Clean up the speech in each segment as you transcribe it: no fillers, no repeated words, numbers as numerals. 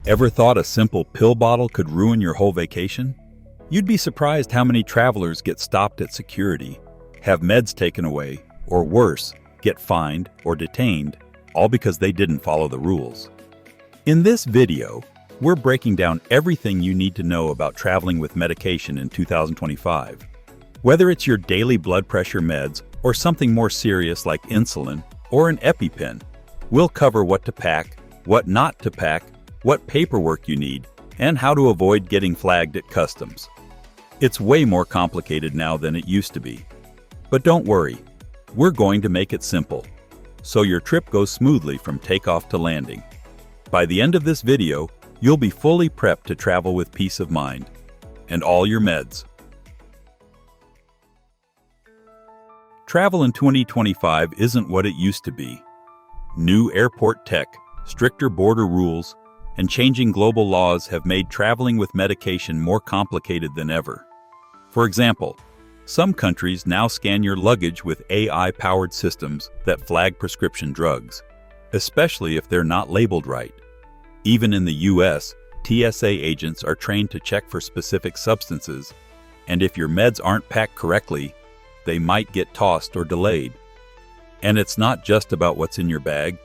Ever thought a simple pill bottle could ruin your whole vacation? You'd be surprised how many travelers get stopped at security, have meds taken away, or worse, get fined or detained, all because they didn't follow the rules. In this video, we're breaking down everything you need to know about traveling with medication in 2025. Whether it's your daily blood pressure meds or something more serious like insulin or an EpiPen, we'll cover what to pack, what not to pack, what paperwork you need, and how to avoid getting flagged at customs. It's way more complicated now than it used to be. But don't worry, we're going to make it simple, so your trip goes smoothly from takeoff to landing. By the end of this video, you'll be fully prepped to travel with peace of mind and all your meds. Travel in 2025 isn't what it used to be. New airport tech, stricter border rules, and changing global laws have made traveling with medication more complicated than ever. For example, some countries now scan your luggage with AI-powered systems that flag prescription drugs, especially if they're not labeled right. Even in the US, TSA agents are trained to check for specific substances, and if your meds aren't packed correctly, they might get tossed or delayed. And it's not just about what's in your bag.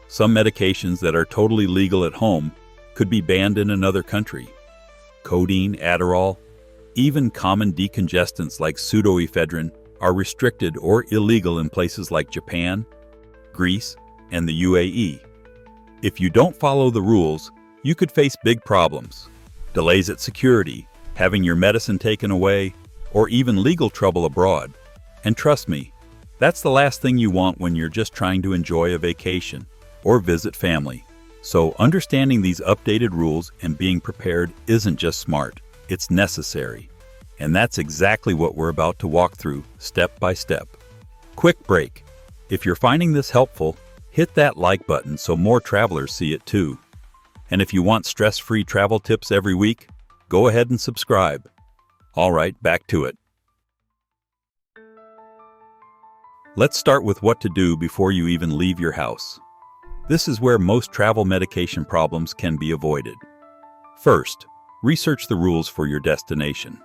Some medications that are totally legal at home could be banned in another country. Codeine, Adderall, even common decongestants like pseudoephedrine are restricted or illegal in places like Japan, Greece, and the UAE. If you don't follow the rules, you could face big problems. Delays at security, having your medicine taken away, or even legal trouble abroad. And trust me, that's the last thing you want when you're just trying to enjoy a vacation or visit family. So understanding these updated rules and being prepared isn't just smart, it's necessary. And that's exactly what we're about to walk through step by step. Quick break. If you're finding this helpful, hit that like button so more travelers see it too. And if you want stress-free travel tips every week, go ahead and subscribe. All right, back to it. Let's start with what to do before you even leave your house. This is where most travel medication problems can be avoided. First, research the rules for your destination.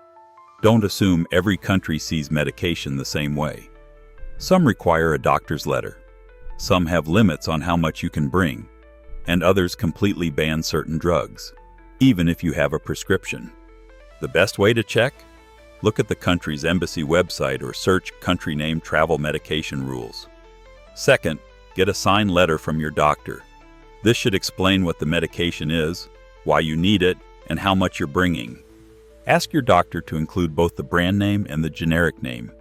Don't assume every country sees medication the same way. Some require a doctor's letter. Some have limits on how much you can bring, and others completely ban certain drugs, even if you have a prescription. The best way to check? Look at the country's embassy website or search country name travel medication rules. Second, get a signed letter from your doctor. This should explain what the medication is, why you need it, and how much you're bringing. Ask your doctor to include both the brand name and the generic name,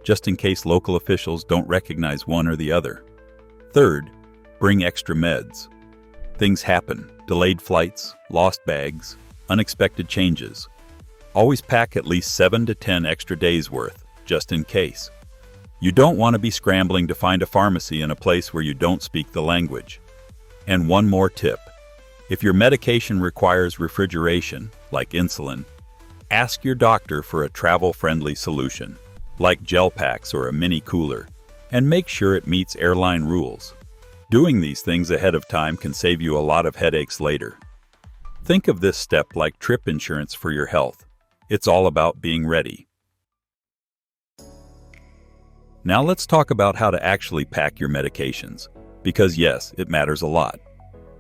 just in case local officials don't recognize one or the other. Third, bring extra meds. Things happen: delayed flights, lost bags, unexpected changes. Always pack at least 7 to 10 extra days worth, just in case. You don't want to be scrambling to find a pharmacy in a place where you don't speak the language. And one more tip. If your medication requires refrigeration, like insulin, ask your doctor for a travel-friendly solution, like gel packs or a mini cooler, and make sure it meets airline rules. Doing these things ahead of time can save you a lot of headaches later. Think of this step like trip insurance for your health. It's all about being ready. Now let's talk about how to actually pack your medications, because yes, it matters a lot.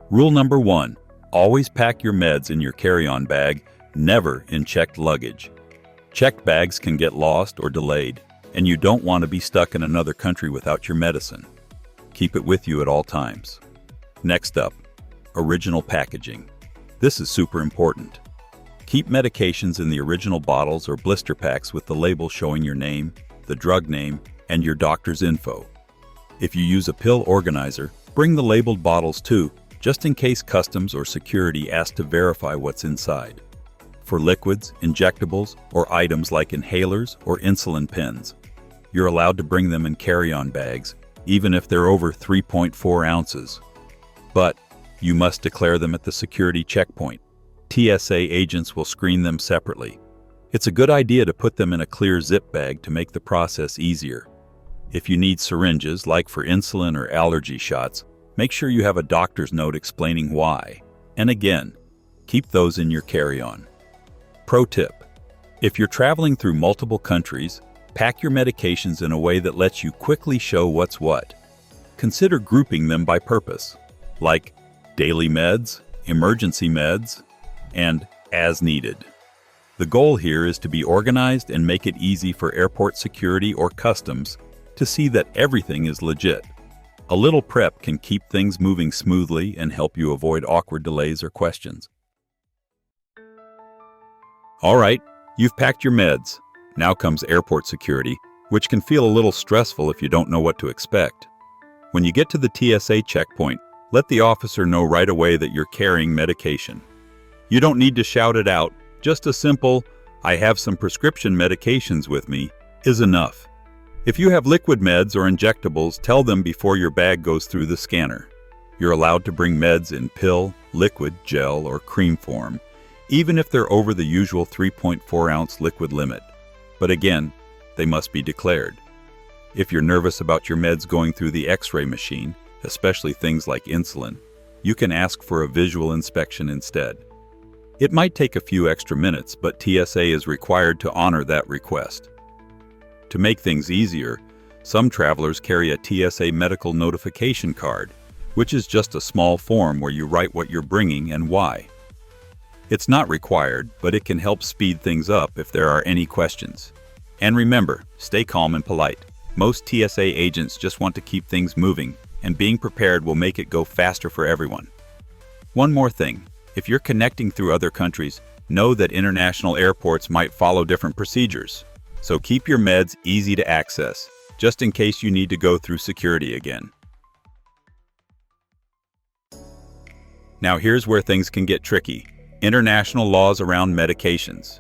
Rule number 1, always pack your meds in your carry-on bag, never in checked luggage. Checked bags can get lost or delayed, and you don't want to be stuck in another country without your medicine. Keep it with you at all times. Next up, original packaging. This is super important. Keep medications in the original bottles or blister packs with the label showing your name, the drug name, and your doctor's info. If you use a pill organizer, bring the labeled bottles too, just in case customs or security ask to verify what's inside. For liquids, injectables, or items like inhalers or insulin pens, you're allowed to bring them in carry-on bags, even if they're over 3.4 ounces. But you must declare them at the security checkpoint. TSA agents will screen them separately. It's a good idea to put them in a clear zip bag to make the process easier. If you need syringes, like for insulin or allergy shots, make sure you have a doctor's note explaining why. And again, Keep those in your carry-on. Pro tip: if you're traveling through multiple countries, pack your medications in a way that lets you quickly show what's what. Consider grouping them by purpose, like daily meds, emergency meds, and as needed. The goal here is to be organized and make it easy for airport security or customs to see that everything is legit. A little prep can keep things moving smoothly and help you avoid awkward delays or questions. All right, you've packed your meds. Now comes airport security, which can feel a little stressful if you don't know what to expect. When you get to the TSA checkpoint, let the officer know right away that you're carrying medication. You don't need to shout it out. Just a simple, "I have some prescription medications with me," is enough. If you have liquid meds or injectables, tell them before your bag goes through the scanner. You're allowed to bring meds in pill, liquid, gel, or cream form, even if they're over the usual 3.4-ounce liquid limit. But again, they must be declared. If you're nervous about your meds going through the X-ray machine, especially things like insulin, you can ask for a visual inspection instead. It might take a few extra minutes, but TSA is required to honor that request. To make things easier, some travelers carry a TSA medical notification card, which is just a small form where you write what you're bringing and why. It's not required, but it can help speed things up if there are any questions. And remember, stay calm and polite. Most TSA agents just want to keep things moving, and being prepared will make it go faster for everyone. One more thing, if you're connecting through other countries, know that international airports might follow different procedures. So keep your meds easy to access, just in case you need to go through security again. Now here's where things can get tricky: international laws around medications.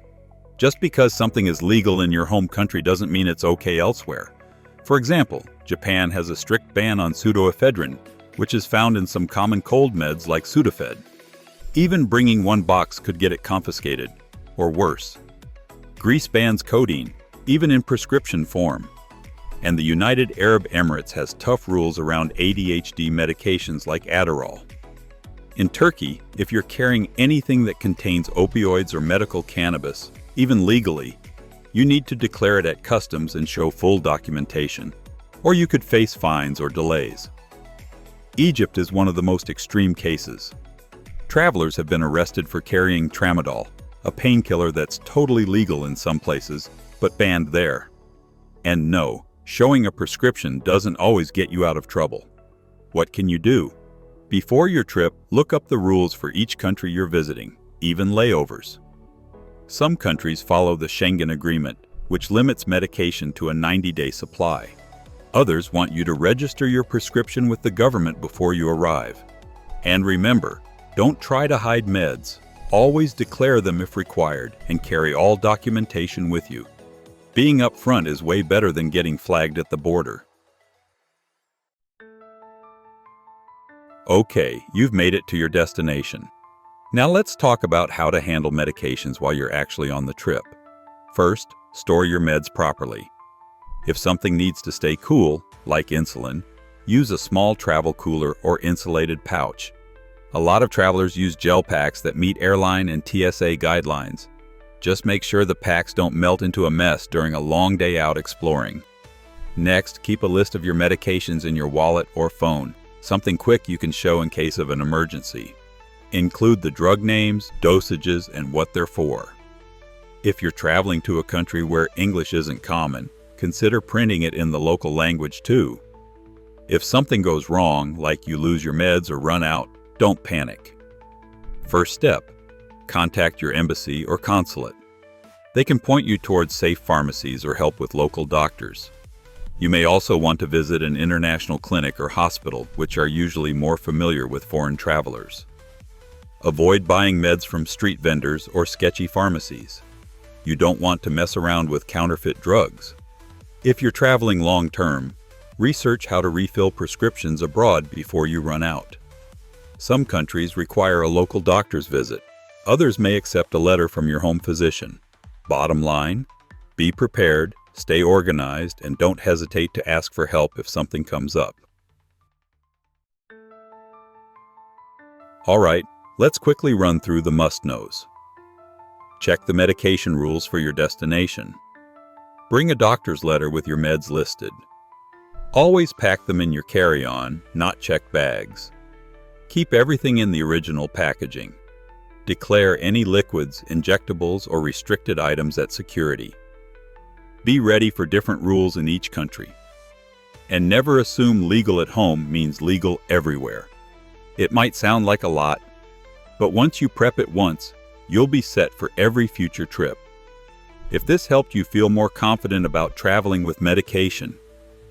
Just because something is legal in your home country doesn't mean it's okay elsewhere. For example, Japan has a strict ban on pseudoephedrine, which is found in some common cold meds like Sudafed. Even bringing one box could get it confiscated, or worse. Greece bans codeine, even in prescription form. And the United Arab Emirates has tough rules around ADHD medications like Adderall. In Turkey, if you're carrying anything that contains opioids or medical cannabis, even legally, you need to declare it at customs and show full documentation, or you could face fines or delays. Egypt is one of the most extreme cases. Travelers have been arrested for carrying tramadol, a painkiller that's totally legal in some places, but banned there. And no, showing a prescription doesn't always get you out of trouble. What can you do? Before your trip, look up the rules for each country you're visiting, even layovers. Some countries follow the Schengen Agreement, which limits medication to a 90-day supply. Others want you to register your prescription with the government before you arrive. And remember, don't try to hide meds. Always declare them if required and carry all documentation with you. Being upfront is way better than getting flagged at the border. Okay, you've made it to your destination. Now let's talk about how to handle medications while you're actually on the trip. First, store your meds properly. If something needs to stay cool, like insulin, use a small travel cooler or insulated pouch. A lot of travelers use gel packs that meet airline and TSA guidelines. Just make sure the packs don't melt into a mess during a long day out exploring. Next, keep a list of your medications in your wallet or phone, something quick you can show in case of an emergency. Include the drug names, dosages, and what they're for. If you're traveling to a country where English isn't common, consider printing it in the local language too. If something goes wrong, like you lose your meds or run out, don't panic. First step, contact your embassy or consulate. They can point you towards safe pharmacies or help with local doctors. You may also want to visit an international clinic or hospital, which are usually more familiar with foreign travelers. Avoid buying meds from street vendors or sketchy pharmacies. You don't want to mess around with counterfeit drugs. If you're traveling long-term, research how to refill prescriptions abroad before you run out. Some countries require a local doctor's visit. Others may accept a letter from your home physician. Bottom line, be prepared, stay organized, and don't hesitate to ask for help if something comes up. All right, Let's quickly run through the must-knows. Check the medication rules for your destination. Bring a doctor's letter with your meds listed. Always pack them in your carry-on, not checked bags. Keep everything in the original packaging. Declare any liquids, injectables, or restricted items at security. Be ready for different rules in each country. And never assume legal at home means legal everywhere. It might sound like a lot, but once you prep it once, you'll be set for every future trip. If this helped you feel more confident about traveling with medication,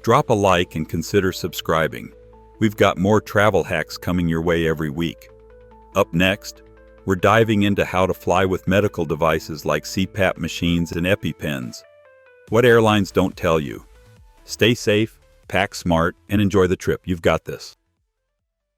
drop a like and consider subscribing. We've got more travel hacks coming your way every week. Up next, we're diving into how to fly with medical devices like CPAP machines and EpiPens. What airlines don't tell you. Stay safe, pack smart, and enjoy the trip. You've got this.